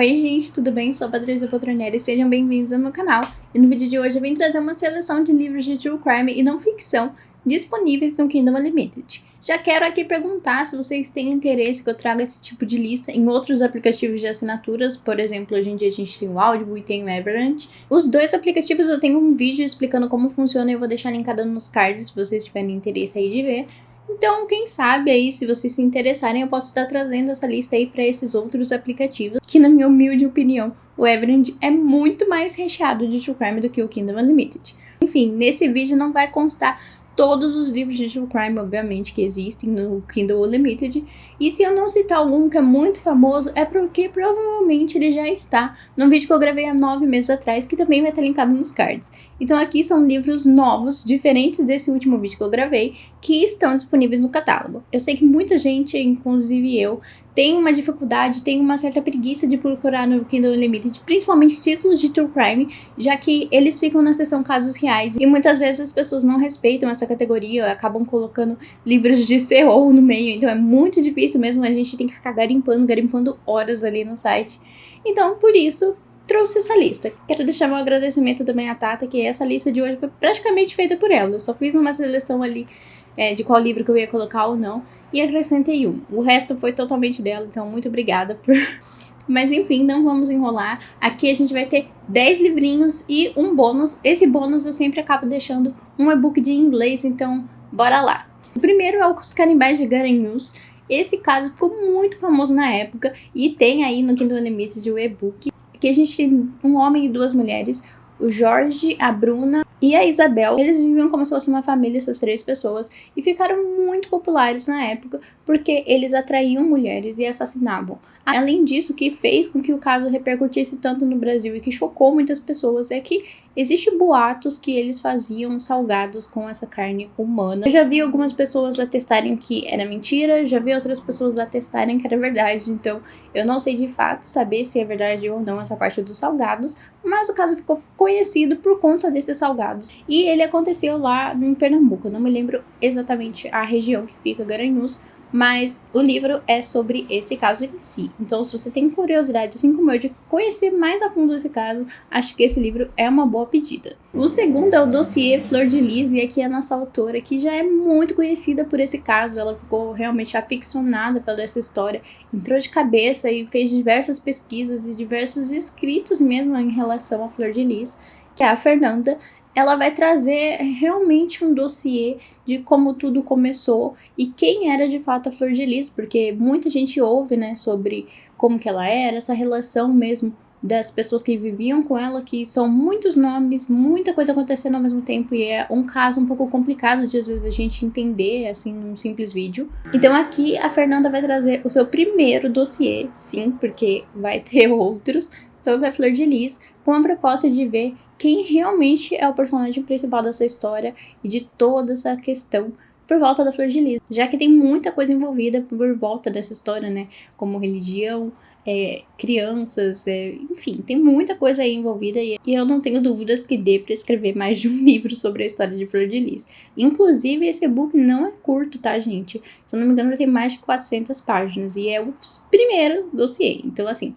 Oi gente, tudo bem? Sou a Patrícia Poltronieri e sejam bem-vindos ao meu canal. E no vídeo de hoje eu vim trazer uma seleção de livros de true crime e não ficção disponíveis no Kindle Unlimited. Já quero aqui perguntar se vocês têm interesse que eu traga esse tipo de lista em outros aplicativos de assinaturas. Por exemplo, hoje em dia a gente tem o Audible e tem o Evernote. Os dois aplicativos eu tenho um vídeo explicando como funciona e eu vou deixar linkado nos cards se vocês tiverem interesse aí de ver. Então, quem sabe aí, se vocês se interessarem, eu posso estar trazendo essa lista aí para esses outros aplicativos, que na minha humilde opinião, o Evernote é muito mais recheado de true crime do que o Kindle Unlimited. Enfim, nesse vídeo não vai constar todos os livros de true crime, obviamente, que existem no Kindle Unlimited. E se eu não citar algum que é muito famoso, é porque provavelmente ele já está num vídeo que eu gravei há 9 meses atrás, que também vai estar linkado nos cards. Então aqui são livros novos, diferentes desse último vídeo que eu gravei, que estão disponíveis no catálogo. Eu sei que muita gente, inclusive eu, tem uma dificuldade, tem uma certa preguiça de procurar no Kindle Unlimited, principalmente títulos de true crime, já que eles ficam na seção casos reais e muitas vezes as pessoas não respeitam essa categoria, acabam colocando livros de terror no meio, então é muito difícil mesmo, a gente tem que ficar garimpando horas ali no site. Então, por isso, trouxe essa lista. Quero deixar meu agradecimento também à Tata, que essa lista de hoje foi praticamente feita por ela. Eu só fiz uma seleção ali de qual livro que eu ia colocar ou não, e acrescentei um. O resto foi totalmente dela, então muito obrigada por... Mas enfim, não vamos enrolar. Aqui a gente vai ter 10 livrinhos e um bônus. Esse bônus eu sempre acabo deixando um e-book de inglês, então bora lá. O primeiro é Os Canibais de Garanhuns. Esse caso ficou muito famoso na época e tem aí no Kindle Unlimited o e-book. Aqui a gente tem um homem e duas mulheres, o Jorge, a Bruna e a Isabel. Eles viviam como se fosse uma família, essas 3 pessoas, e ficaram muito populares na época porque eles atraíam mulheres e assassinavam. Além disso, o que fez com que o caso repercutisse tanto no Brasil e que chocou muitas pessoas é que existem boatos que eles faziam salgados com essa carne humana. Eu já vi algumas pessoas atestarem que era mentira, já vi outras pessoas atestarem que era verdade, então eu não sei de fato saber se é verdade ou não essa parte dos salgados, mas o caso ficou conhecido por conta desses salgados. E ele aconteceu lá em Pernambuco, eu não me lembro exatamente a região que fica Garanhuns, mas o livro é sobre esse caso em si. Então, se você tem curiosidade, assim como eu, de conhecer mais a fundo esse caso, acho que esse livro é uma boa pedida. O segundo é o dossiê Flor de Lis, e aqui a nossa autora, que já é muito conhecida por esse caso, ela ficou realmente aficionada pela essa história, entrou de cabeça e fez diversas pesquisas e diversos escritos mesmo em relação a Flor de Lis, que é a Fernanda. Ela vai trazer realmente um dossiê de como tudo começou e quem era de fato a Flor de Lis, porque muita gente ouve, né, sobre como que ela era, essa relação mesmo das pessoas que viviam com ela, que são muitos nomes, muita coisa acontecendo ao mesmo tempo, e é um caso um pouco complicado de às vezes a gente entender, assim, num simples vídeo. Então aqui a Fernanda vai trazer o seu primeiro dossiê, sim, porque vai ter outros, sobre a Flor de Lis, com a proposta de ver quem realmente é o personagem principal dessa história e de toda essa questão por volta da Flor de Lis, já que tem muita coisa envolvida por volta dessa história, né, como religião, crianças, enfim, tem muita coisa aí envolvida e eu não tenho dúvidas que dê para escrever mais de um livro sobre a história de Flor de Lis. Inclusive, esse e-book não é curto, tá, gente? Se eu não me engano, ele tem mais de 400 páginas e é o primeiro dossiê, então assim,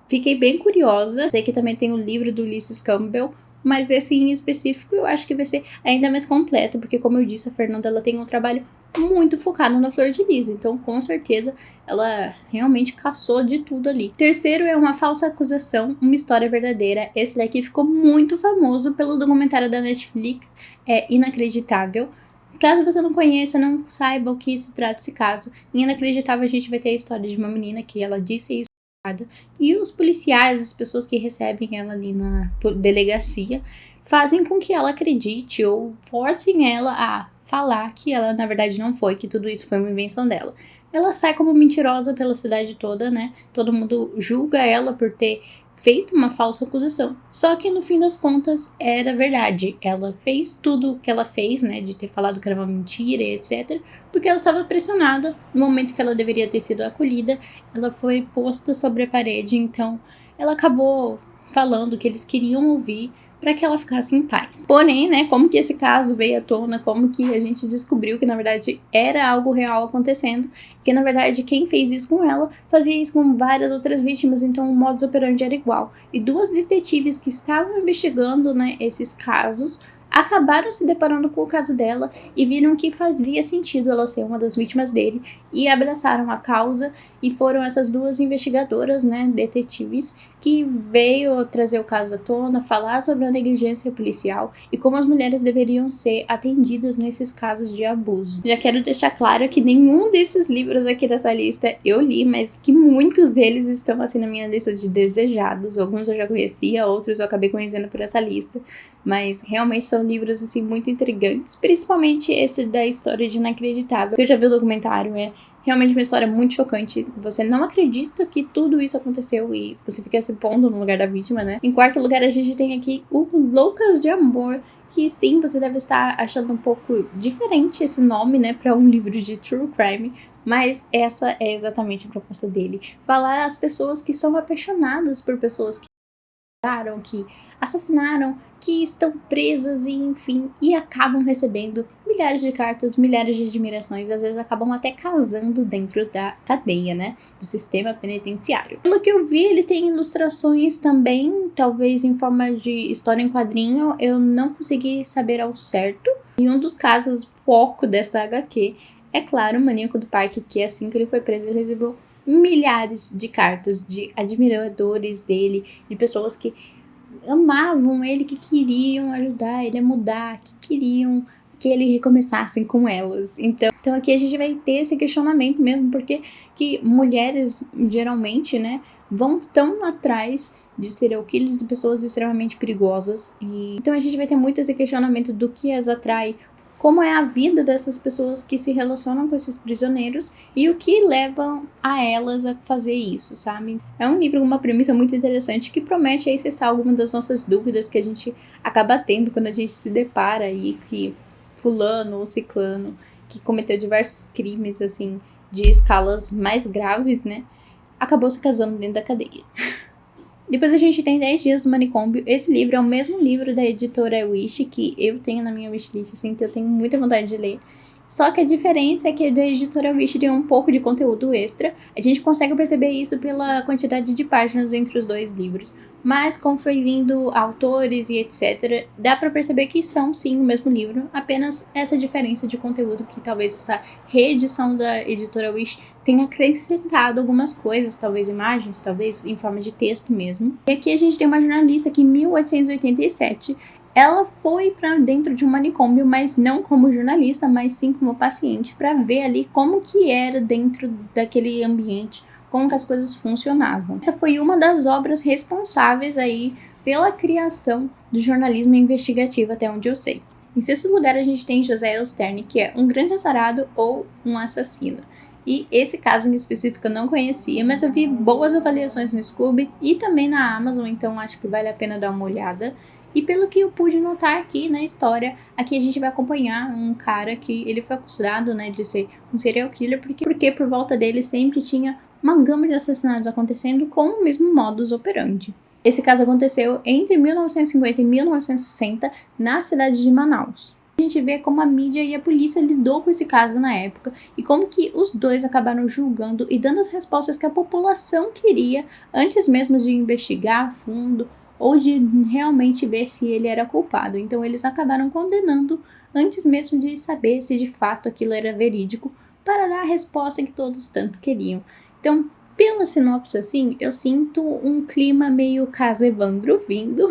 fiquei bem curiosa. Sei que também tem o livro do Ulysses Campbell, mas esse em específico eu acho que vai ser ainda mais completo, porque como eu disse, a Fernanda ela tem um trabalho muito focado na Flor de Lis, então com certeza ela realmente caçou de tudo ali. Terceiro é Uma Falsa Acusação, uma história verdadeira. Esse daqui ficou muito famoso pelo documentário da Netflix, é Inacreditável. Caso você não conheça, não saiba o que se trata esse caso, em Inacreditável a gente vai ter a história de uma menina que ela disse isso, e os policiais, as pessoas que recebem ela ali na delegacia, fazem com que ela acredite ou forcem ela a falar que ela na verdade não foi, que tudo isso foi uma invenção dela. Ela sai como mentirosa pela cidade toda, né? Todo mundo julga ela por ter feito uma falsa acusação. Só que no fim das contas era verdade. Ela fez tudo o que ela fez, né? De ter falado que era uma mentira e etc. Porque ela estava pressionada. No momento que ela deveria ter sido acolhida, ela foi posta sobre a parede. Então ela acabou falando o que eles queriam ouvir para que ela ficasse em paz. Porém, né, como que esse caso veio à tona, como que a gente descobriu que na verdade era algo real acontecendo, que na verdade quem fez isso com ela fazia isso com várias outras vítimas, então o modus operandi era igual. E duas detetives que estavam investigando, né, esses casos acabaram se deparando com o caso dela e viram que fazia sentido ela ser uma das vítimas dele e abraçaram a causa, e foram essas duas investigadoras, né, detetives, que veio trazer o caso à tona, falar sobre a negligência policial e como as mulheres deveriam ser atendidas nesses casos de abuso. Já quero deixar claro que nenhum desses livros aqui dessa lista eu li, mas que muitos deles estão assim na minha lista de desejados. Alguns eu já conhecia, outros eu acabei conhecendo por essa lista, mas realmente são livros assim muito intrigantes, principalmente esse da história de Inacreditável. Eu já vi o documentário, é realmente uma história muito chocante. Você não acredita que tudo isso aconteceu e você fica se pondo no lugar da vítima, né? Em quarto lugar, a gente tem aqui o Loucas de Amor, que sim, você deve estar achando um pouco diferente esse nome, né, para um livro de true crime, mas essa é exatamente a proposta dele. Falar às pessoas que são apaixonadas por pessoas que assassinaram, que estão presas e enfim, e acabam recebendo milhares de cartas, milhares de admirações, às vezes acabam até casando dentro da cadeia, né, do sistema penitenciário. Pelo que eu vi, ele tem ilustrações também, talvez em forma de história em quadrinho, eu não consegui saber ao certo. E um dos casos foco dessa HQ é, claro, o Maníaco do Parque, que assim que ele foi preso, ele recebeu milhares de cartas de admiradores dele, de pessoas que amavam ele, que queriam ajudar ele a mudar, que queriam que ele recomeçasse com elas. Então aqui a gente vai ter esse questionamento mesmo, porque que mulheres geralmente, né, vão tão atrás de serial killers, de pessoas extremamente perigosas. E então a gente vai ter muito esse questionamento do que as atrai, como é a vida dessas pessoas que se relacionam com esses prisioneiros e o que levam a elas a fazer isso, sabe? É um livro com uma premissa muito interessante que promete aí cessar algumas das nossas dúvidas que a gente acaba tendo quando a gente se depara aí que fulano ou ciclano que cometeu diversos crimes, assim, de escalas mais graves, né, acabou se casando dentro da cadeia. Depois a gente tem 10 Dias no Manicômio. Esse livro é o mesmo livro da editora Wish, que eu tenho na minha wishlist, assim, que eu tenho muita vontade de ler. Só que a diferença é que da editora Wish tem um pouco de conteúdo extra. A gente consegue perceber isso pela quantidade de páginas entre os dois livros. Mas conferindo autores e etc., dá pra perceber que são sim o mesmo livro. Apenas essa diferença de conteúdo que talvez essa reedição da editora Wish tenha acrescentado algumas coisas, talvez imagens, talvez em forma de texto mesmo. E aqui a gente tem uma jornalista que em 1887 ela foi para dentro de um manicômio, mas não como jornalista, mas sim como paciente, para ver ali como que era dentro daquele ambiente, como que as coisas funcionavam. Essa foi uma das obras responsáveis aí pela criação do jornalismo investigativo, até onde eu sei. Em sexto lugar, a gente tem José Elstern, que é um grande azarado ou um assassino. E esse caso em específico eu não conhecia, mas eu vi boas avaliações no Scooby e também na Amazon, então acho que vale a pena dar uma olhada. E pelo que eu pude notar aqui na história, aqui a gente vai acompanhar um cara que ele foi acusado, né, de ser um serial killer, porque por volta dele sempre tinha uma gama de assassinatos acontecendo com o mesmo modus operandi. Esse caso aconteceu entre 1950 e 1960 na cidade de Manaus. A gente vê como a mídia e a polícia lidou com esse caso na época e como que os dois acabaram julgando e dando as respostas que a população queria antes mesmo de investigar a fundo ou de realmente ver se ele era culpado. Então eles acabaram condenando antes mesmo de saber se de fato aquilo era verídico, para dar a resposta que todos tanto queriam. Então, pela sinopse assim, eu sinto um clima meio caso Evandro vindo.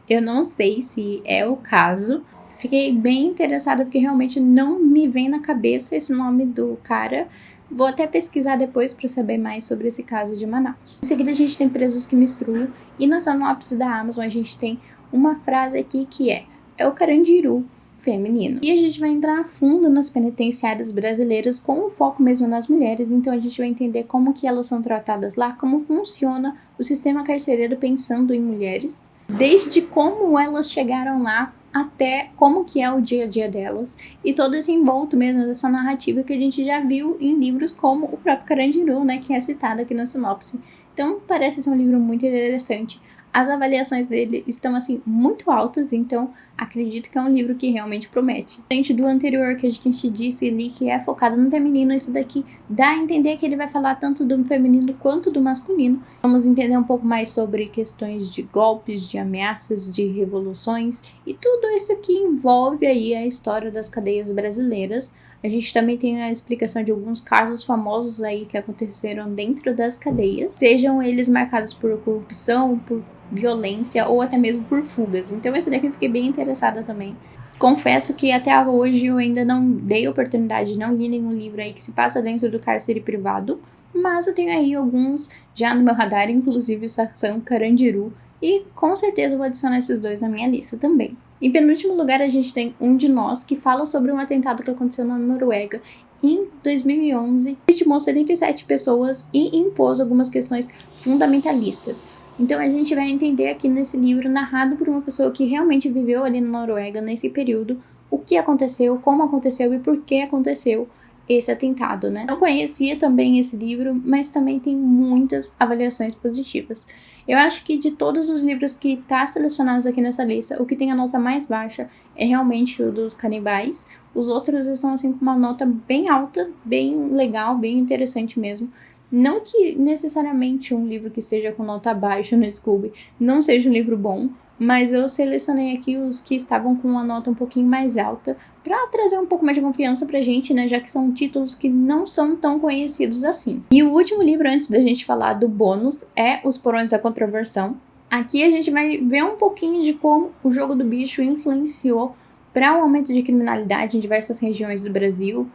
Eu não sei se é o caso. Fiquei bem interessada porque realmente não me vem na cabeça esse nome do cara. Vou até pesquisar depois para saber mais sobre esse caso de Manaus. Em seguida a gente tem Presos que Menstruam e na sinopse da Amazon a gente tem uma frase aqui que é o Carandiru feminino. E a gente vai entrar a fundo nas penitenciárias brasileiras com o foco mesmo nas mulheres, então a gente vai entender como que elas são tratadas lá, como funciona o sistema carcereiro pensando em mulheres, desde como elas chegaram lá até como que é o dia a dia delas e todo esse envolto mesmo dessa narrativa que a gente já viu em livros como o próprio Carandiru, né, que é citado aqui na sinopse. Então parece ser um livro muito interessante. as avaliações dele estão, assim, muito altas, então acredito que é um livro que realmente promete. Diferente do anterior que a gente disse ali, que é focado no feminino, esse daqui dá a entender que ele vai falar tanto do feminino quanto do masculino. Vamos entender um pouco mais sobre questões de golpes, de ameaças, de revoluções, e tudo isso que envolve aí a história das cadeias brasileiras. A gente também tem a explicação de alguns casos famosos aí que aconteceram dentro das cadeias, sejam eles marcados por corrupção, por violência ou até mesmo por fugas. Então esse daqui eu fiquei bem interessada também. Confesso que até hoje eu ainda não dei oportunidade, não li nenhum livro aí que se passa dentro do cárcere privado, mas eu tenho aí alguns já no meu radar, inclusive Estação Carandiru, e com certeza vou adicionar esses dois na minha lista também. Em penúltimo lugar, a gente tem Um de Nós, que fala sobre um atentado que aconteceu na Noruega em 2011, vitimou 77 pessoas e impôs algumas questões fundamentalistas. Então a gente vai entender aqui nesse livro, narrado por uma pessoa que realmente viveu ali na Noruega nesse período, o que aconteceu, como aconteceu e por que aconteceu esse atentado, né? Eu conhecia também esse livro, mas também tem muitas avaliações positivas. Eu acho que de todos os livros que tá selecionados aqui nessa lista, o que tem a nota mais baixa é realmente o dos canibais. Os outros estão assim com uma nota bem alta, bem legal, bem interessante mesmo. Não que necessariamente um livro que esteja com nota baixa no Scooby não seja um livro bom, mas eu selecionei aqui os que estavam com uma nota um pouquinho mais alta para trazer um pouco mais de confiança pra gente, né, já que são títulos que não são tão conhecidos assim. E o último livro, antes da gente falar do bônus, é Os Porões da Controversão. Aqui a gente vai ver um pouquinho de como o Jogo do Bicho influenciou para o aumento de criminalidade em diversas regiões do Brasil.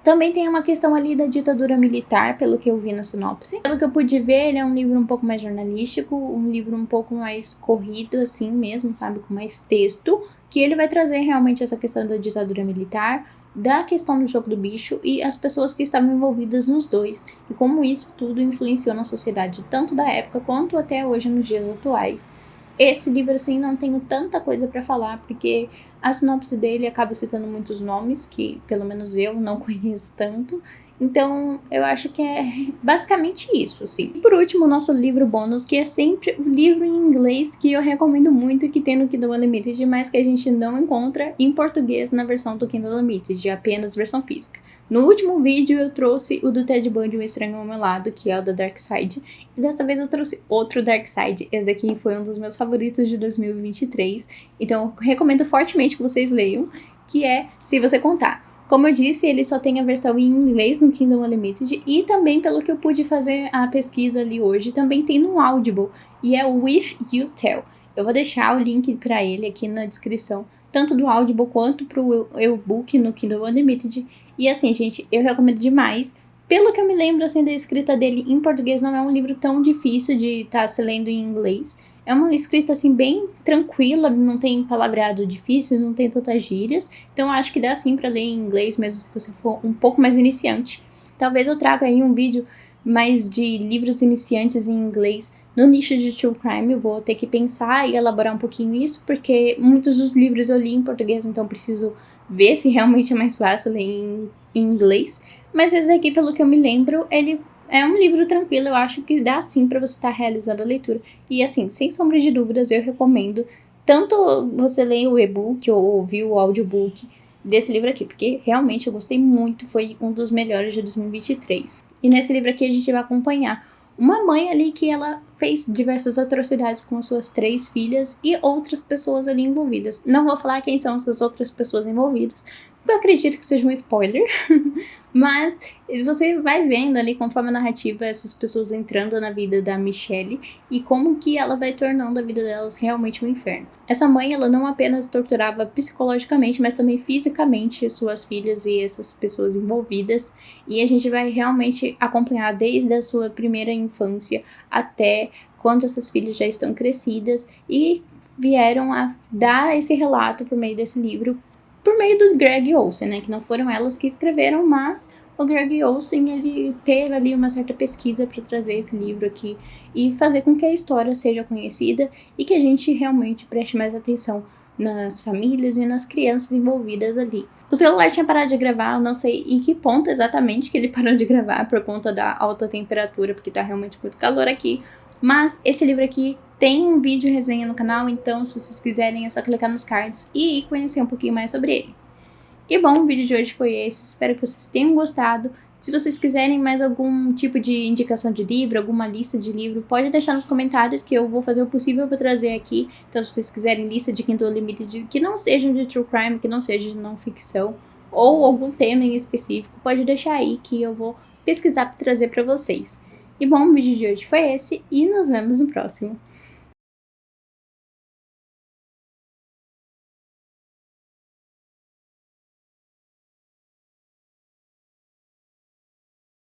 Também tem uma questão ali da ditadura militar, pelo que eu vi na sinopse. Pelo que eu pude ver, ele é um livro um pouco mais jornalístico, um livro um pouco mais corrido, assim mesmo, sabe? Com mais texto, que ele vai trazer realmente essa questão da ditadura militar, da questão do Jogo do Bicho e as pessoas que estavam envolvidas nos dois, e como isso tudo influenciou na sociedade, tanto da época quanto até hoje nos dias atuais. Esse livro, assim, não tenho tanta coisa pra falar, porque a sinopse dele acaba citando muitos nomes que, pelo menos eu, não conheço tanto. Então, eu acho que é basicamente isso, assim. E por último, o nosso livro bônus, que é sempre o livro em inglês que eu recomendo muito, que tem no Kindle Unlimited, mas que a gente não encontra em português na versão do Kindle Unlimited, apenas versão física. No último vídeo eu trouxe o do Ted Bundy, Um Estranho ao Meu Lado, que é o da Dark Side, e dessa vez eu trouxe outro Dark Side. Esse daqui foi um dos meus favoritos de 2023, então eu recomendo fortemente que vocês leiam, que é Se Você Contar. Como eu disse, ele só tem a versão em inglês no Kindle Unlimited, e também, pelo que eu pude fazer a pesquisa ali hoje, também tem no Audible, e é o If You Tell. Eu vou deixar o link para ele aqui na descrição, tanto do Audible quanto pro e-book no Kindle Unlimited. E assim, gente, eu recomendo demais. Pelo que eu me lembro, assim, da escrita dele em português, não é um livro tão difícil de estar se lendo em inglês. É uma escrita, assim, bem tranquila, não tem palavreado difícil, não tem tantas gírias. Então, eu acho que dá, sim, pra ler em inglês, mesmo se você for um pouco mais iniciante. Talvez eu traga aí um vídeo mais de livros iniciantes em inglês no nicho de True Crime. Eu vou ter que pensar e elaborar um pouquinho isso, porque muitos dos livros eu li em português, então preciso ver se realmente é mais fácil ler em inglês. Mas esse daqui, pelo que eu me lembro, ele é um livro tranquilo, eu acho que dá sim pra você estar realizando a leitura. E assim, sem sombra de dúvidas, eu recomendo tanto você ler o e-book ou ouvir o audiobook desse livro aqui, porque realmente eu gostei muito, foi um dos melhores de 2023. E nesse livro aqui a gente vai acompanhar uma mãe ali que ela fez diversas atrocidades com as suas 3 filhas e outras pessoas ali envolvidas. Não vou falar quem são essas outras pessoas envolvidas, eu acredito que seja um spoiler, mas você vai vendo ali conforme a narrativa essas pessoas entrando na vida da Michelle e como que ela vai tornando a vida delas realmente um inferno. Essa mãe, ela não apenas torturava psicologicamente, mas também fisicamente suas filhas e essas pessoas envolvidas, e a gente vai realmente acompanhar desde a sua primeira infância até quando essas filhas já estão crescidas e vieram a dar esse relato por meio desse livro, por meio do Greg Olsen, né, que não foram elas que escreveram, mas o Greg Olsen, ele teve ali uma certa pesquisa para trazer esse livro aqui e fazer com que a história seja conhecida e que a gente realmente preste mais atenção nas famílias e nas crianças envolvidas ali. O celular tinha parado de gravar, eu não sei em que ponto exatamente que ele parou de gravar por conta da alta temperatura, porque tá realmente muito calor aqui, mas esse livro aqui Tem um vídeo resenha no canal, então se vocês quiserem é só clicar nos cards e ir conhecer um pouquinho mais sobre ele. E bom, o vídeo de hoje foi esse, espero que vocês tenham gostado. Se vocês quiserem mais algum tipo de indicação de livro, alguma lista de livro, pode deixar nos comentários que eu vou fazer o possível para trazer aqui. Então se vocês quiserem lista de Kindle Unlimited que não sejam de true crime, que não seja de não ficção, ou algum tema em específico, pode deixar aí que eu vou pesquisar para trazer para vocês. E bom, o vídeo de hoje foi esse e nos vemos no próximo.